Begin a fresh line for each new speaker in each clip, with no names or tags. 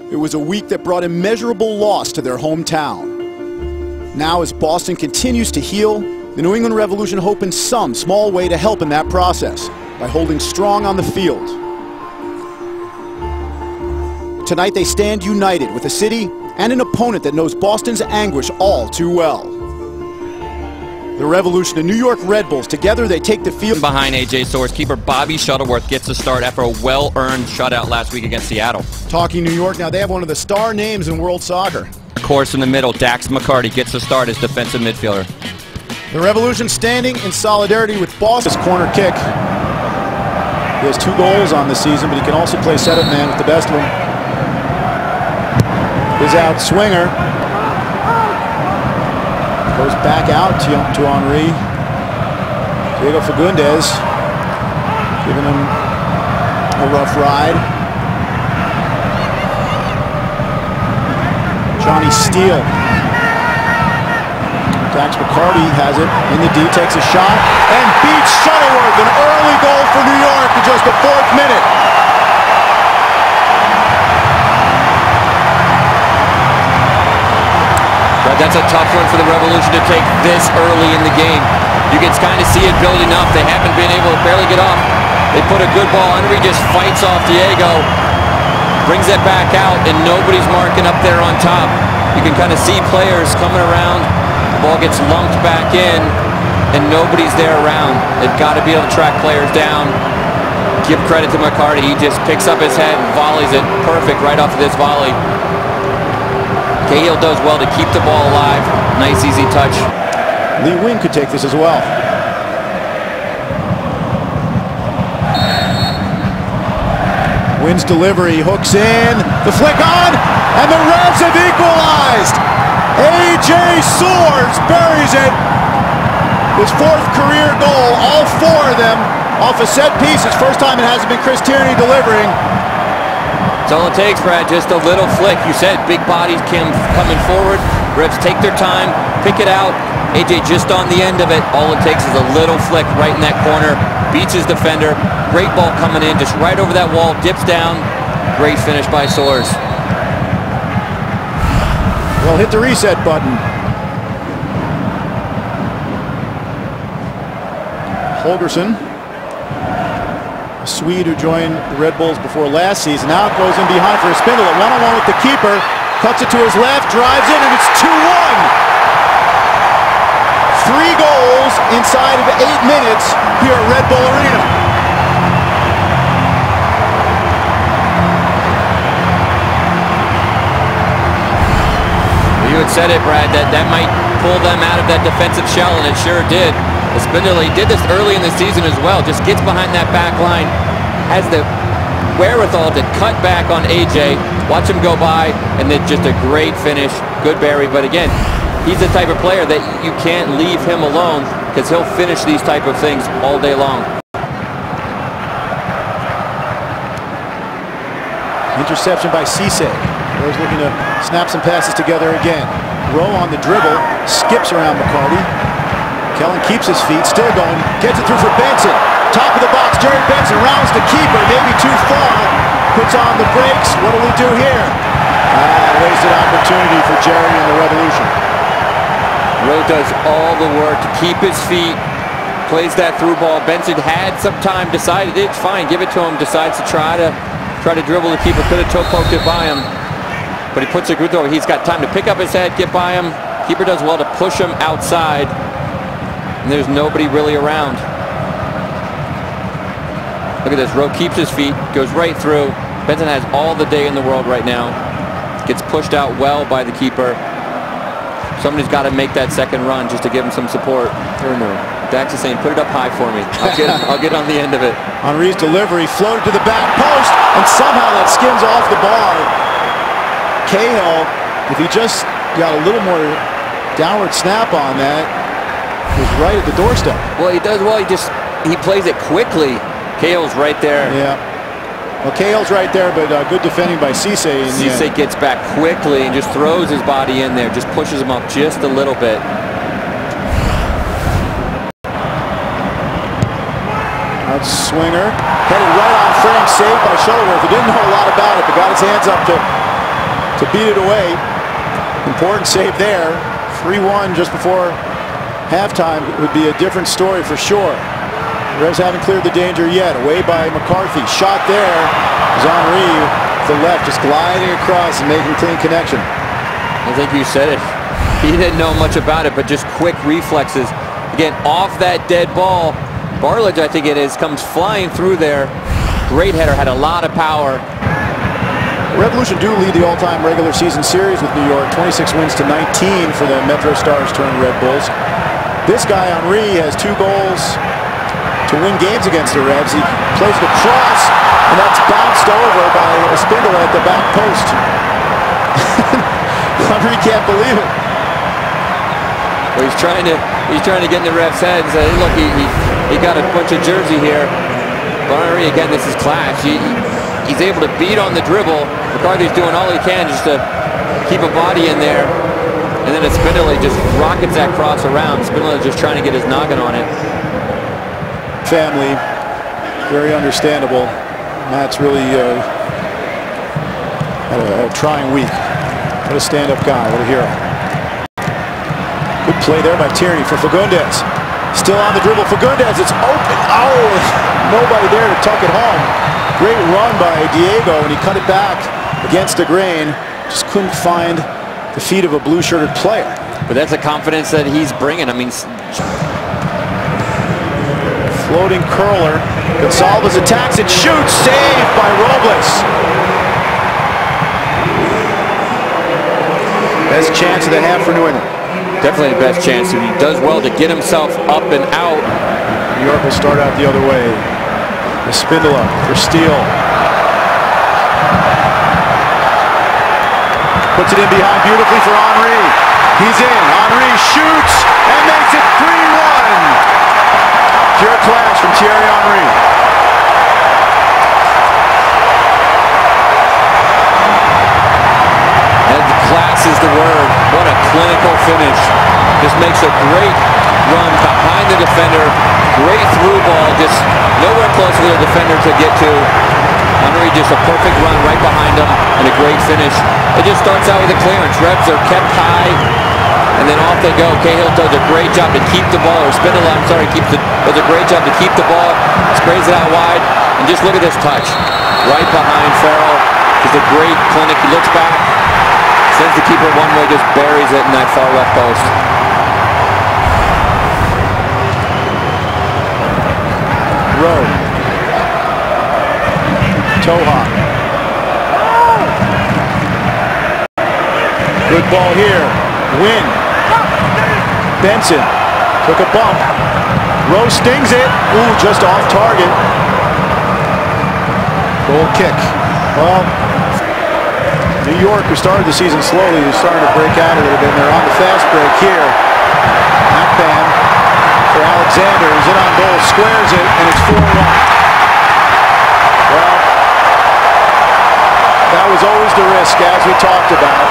It was a week that brought immeasurable loss to their hometown. Now, as Boston continues to heal, the New England Revolution hope in some small way to help in that process by holding strong on the field. Tonight, they stand united with a city and an opponent that knows Boston's anguish all too well. The Revolution and New York Red Bulls, together they take the field.
Behind A.J. Soares, keeper Bobby Shuttleworth gets the start after a well-earned shutout last week against Seattle.
Talking New York, now they have one of the star names in world soccer.
Of course, in the middle, Dax McCarty gets the start as defensive midfielder.
The Revolution standing in solidarity with Boston's corner kick. He has 2 goals on the season, but he can also play setup man with the best of them. His out swinger. Goes back out to Henry. Diego Fagundes giving him a rough ride. Johnny Steele. Dax McCarty has it in the D, takes a shot, and beats Shuttleworth. An early goal for New York in just the 4th minute.
That's a tough one for the Revolution to take this early in the game. You can kind of see it building up. They haven't been able to barely get off. They put a good ball. Henry just fights off Diego, brings it back out, and nobody's marking up there on top. You can kind of see players coming around. The ball gets lumped back in, and nobody's there around. They've got to be able to track players down. Give credit to McCarty. He just picks up his head and volleys it perfect right off of this volley. Cahill does well to keep the ball alive. Nice, easy touch.
Lee Wing could take this as well. Wynn's delivery, hooks in, the flick on, and the Revs have equalized. A.J. Soares buries it. His 4th career goal, all 4 of them off a set piece. It's first time it hasn't been Chris Tierney delivering.
That's all it takes, Brad, just a little flick. You said big bodies coming forward. Revs take their time, pick it out. AJ just on the end of it. All it takes is a little flick right in that corner. Beats his defender. Great ball coming in, just right over that wall, dips down. Great finish by Soares.
Well, hit the reset button. Holgersson, a Swede who joined the Red Bulls before last season. Now it goes in behind for a spindle at one-on-one with the keeper. Cuts it to his left, drives in, and it's 2-1. 3 goals inside of 8 minutes here at Red Bull Arena.
You had said it, Brad, that might pull them out of that defensive shell, and it sure did. Espindola, he did this early in the season as well. Just gets behind that back line, has the wherewithal to cut back on AJ, watch him go by, and then just a great finish. Good bury, but again, he's the type of player that you can't leave him alone because he'll finish these type of things all day long.
Interception by Cisse. Rose looking to snap some passes together again. Rowe on the dribble, skips around McCarty. Kellen keeps his feet, still going, gets it through for Benson. Top of the box, Jerry Benson rounds the keeper, maybe too far. Puts on the brakes. What do we do here? Wasted opportunity for Jerry and the Revolution.
Rowe does all the work to keep his feet, plays that through ball. Benson had some time, decided it's fine, give it to him, decides to try to dribble the keeper. Could have toe poked it by him, but he puts a good throw. He's got time to pick up his head, get by him. Keeper does well to push him outside, and there's nobody really around. Look at this, Rowe keeps his feet, goes right through. Benson has all the day in the world right now. Gets pushed out well by the keeper. Somebody's got to make that second run just to give him some support. Dax is saying, put it up high for me. I'll get on the end of it.
Henry's delivery floated to the back post, and somehow that skims off the bar. Cahill, if he just got a little more downward snap on that, was right at the doorstep.
Well, he does well. He plays it quickly. Cahill's right there.
Yeah. Well, Cahill's right there, but good defending by Cisse.
Cisse gets back quickly and just throws his body in there, just pushes him up just a little bit.
Out swinger, headed right on frame, saved by Shuttleworth, who didn't know a lot about it, but got his hands up to to beat it away. Important save there. 3-1 just before halftime. It would be a different story for sure. The Revs haven't cleared the danger yet. Away by McCarthy. Shot there. Henry, the left, just gliding across and making clean connection.
I think you said it. He didn't know much about it, but just quick reflexes. Again, off that dead ball. Bartlett, I think it is, comes flying through there. Great header, had a lot of power.
Revolution do lead the all-time regular season series with New York. 26 wins to 19 for the Metro Stars turned Red Bulls. This guy, Henry, has 2 goals to win games against the Revs. He plays the cross, and that's bounced over by Spindler at the back post. Henry can't believe it.
Well, he's trying to get in the ref's head and say, hey, look, he got a bunch of jersey here. But Henry, again, this is class. He's able to beat on the dribble. McCarthy's doing all he can just to keep a body in there. And then Spindler just rockets that cross around. Spindler just trying to get his noggin on it.
Family, very understandable. Matt's really had a trying week. What a stand-up guy, what a hero. Good play there by Tierney for Fagundes. Still on the dribble, Fagundes, it's open. Oh, nobody there to tuck it home. Great run by Diego, and he cut it back against the grain. Just couldn't find the feet of a blue-shirted player.
But that's the confidence that he's bringing. I mean,
floating curler. Gonsalves attacks and shoots. Saved by Robles. Best chance of the half for New England.
Definitely the best chance. He does well to get himself up and out.
New York will start out the other way. Spindler for Steele. Puts it in behind beautifully for Henry. He's in. Henry shoots and makes it 3-1. Pure class from Thierry Henry.
And class is the word. What a clinical finish. Just makes a great run behind the defender. Great through ball. Just nowhere close for the defender to get to. Henry just a perfect run right behind him and a great finish. It just starts out with a clearance. Revs are kept high and then off they go. Cahill does a great job to keep the ball, or Spindler, I'm sorry, does a great job to keep the ball. Sprays it out wide, and just look at this touch. Right behind Farrell. Just a great clinic. He looks back, sends the keeper one way, just buries it in that far left post.
Rowe. Toha. Good ball here. Win. Benson took a bump. Rowe stings it. Ooh, just off target. Goal kick. Well, New York, who started the season slowly, is starting to break out a little bit. And they're on the fast break here. Akpan for Alexander. He's in on goal, squares it, and it's 4-1. Well, that was always the risk, as we talked about.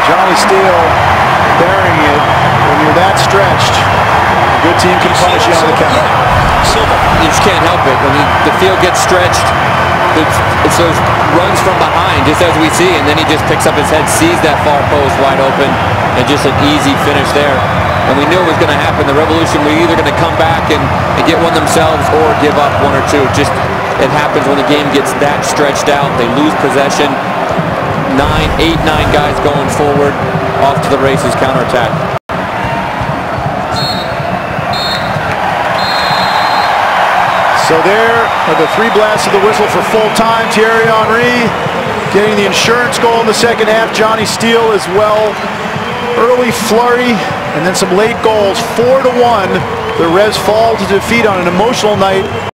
Johnny Steele burying it. When you're that stretched, a good team can punish you on the counter.
You just can't help it. When the field gets stretched, it's those runs from behind, just as we see, and then he just picks up his head, sees that far post wide open, and just an easy finish there. And we knew it was going to happen. The Revolution were either going to come back and get one themselves or give up one or two. Just it happens when the game gets that stretched out. They lose possession. 8, 9 guys going forward. Off to the races, counterattack.
So there are the 3 blasts of the whistle for full time. Thierry Henry getting the insurance goal in the second half. Johnny Steele as well. Early flurry and then some late goals. 4-1. The Revs fall to defeat on an emotional night.